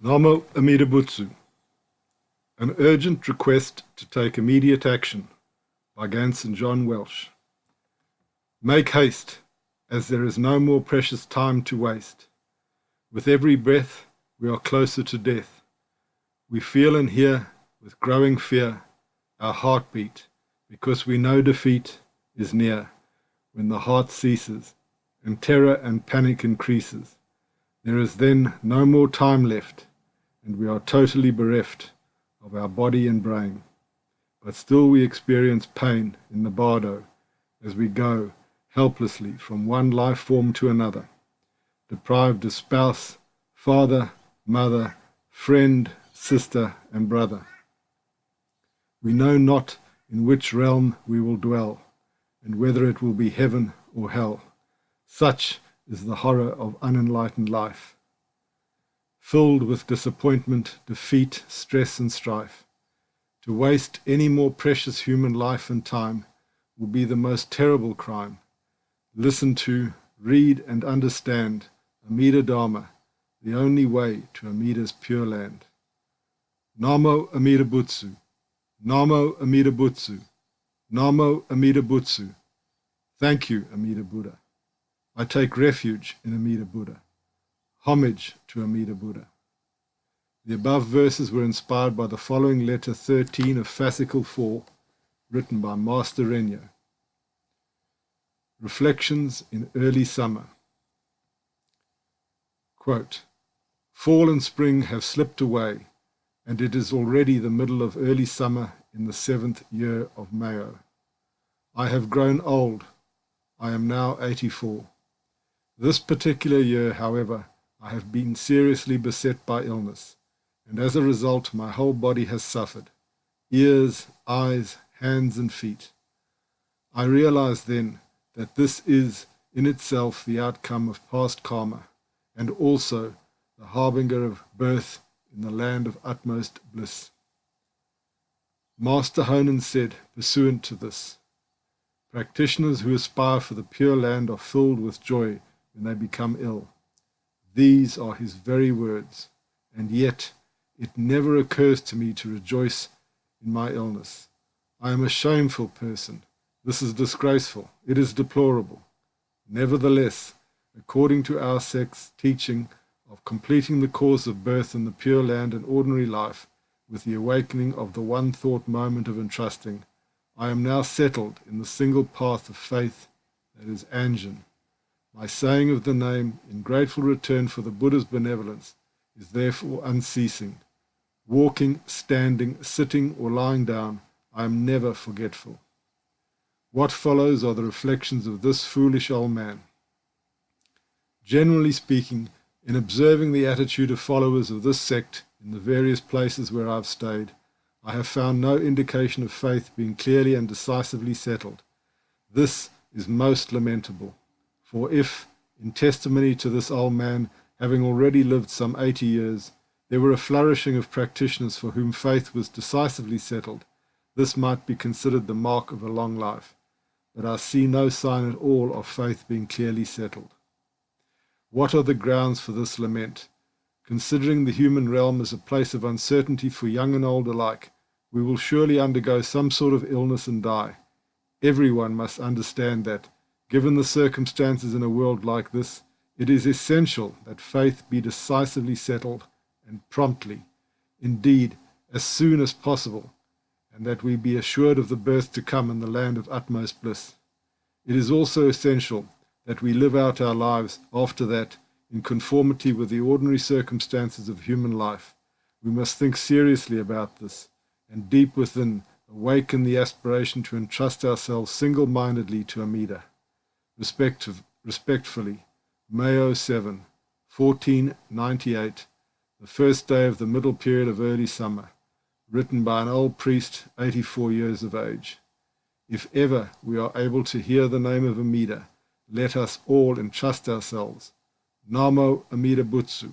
Namo Amida Butsu. An urgent request to take immediate action by Gansen John Welch. Make haste, as there is no more precious time to waste. With every breath we are closer to death. We feel and hear with growing fear our heartbeat, because we know defeat is near. When the heart ceases and terror and panic increases, there is then no more time left, and we are totally bereft of our body and brain. But still we experience pain in the bardo as we go helplessly from one life form to another, deprived of spouse, father, mother, friend, sister, and brother. We know not in which realm we will dwell, and whether it will be heaven or hell. Such is the horror of unenlightened life. Filled with disappointment, defeat, stress, and strife, to waste any more precious human life and time will be the most terrible crime. Listen to, read, and understand Amida Dharma, the only way to Amida's pure land. Namo Amida Butsu. Namo Amida Butsu. Namo Amida Butsu. Thank you, Amida Buddha. I take refuge in Amida Buddha. Homage to Amida Buddha. The above verses were inspired by the following letter 13 of Fascicle 4, written by Master Rennyo. Reflections in Early Summer. Quote, Fall and spring have slipped away, and it is already the middle of early summer in the 7th year of Mao. I have grown old. I am now 84. This particular year, however, I have been seriously beset by illness, and as a result my whole body has suffered, ears, eyes, hands, and feet. I realize then that this is in itself the outcome of past karma, and also the harbinger of birth in the land of utmost bliss. Master Honen said, pursuant to this, practitioners who aspire for the pure land are filled with joy when they become ill. These are his very words, and yet it never occurs to me to rejoice in my illness. I am a shameful person. This is disgraceful. It is deplorable. Nevertheless, according to our sect's teaching of completing the course of birth in the pure land and ordinary life with the awakening of the one thought moment of entrusting, I am now settled in the single path of faith that is Anjin. My saying of the name in grateful return for the Buddha's benevolence is therefore unceasing. Walking, standing, sitting, or lying down, I am never forgetful. What follows are the reflections of this foolish old man. Generally speaking, in observing the attitude of followers of this sect in the various places where I have stayed, I have found no indication of faith being clearly and decisively settled. This is most lamentable. For if, in testimony to this old man, having already lived some 80 years, there were a flourishing of practitioners for whom faith was decisively settled, this might be considered the mark of a long life. But I see no sign at all of faith being clearly settled. What are the grounds for this lament? Considering the human realm as a place of uncertainty for young and old alike, we will surely undergo some sort of illness and die. Everyone must understand that, given the circumstances in a world like this, it is essential that faith be decisively settled and promptly, indeed, as soon as possible, and that we be assured of the birth to come in the land of utmost bliss. It is also essential that we live out our lives after that in conformity with the ordinary circumstances of human life. We must think seriously about this, and deep within awaken the aspiration to entrust ourselves single-mindedly to Amida. Respectfully, Mao 7, 1498, the first day of the middle period of early summer, written by an old priest, 84 years of age. If ever we are able to hear the name of Amida, let us all entrust ourselves. Namo Amida Butsu.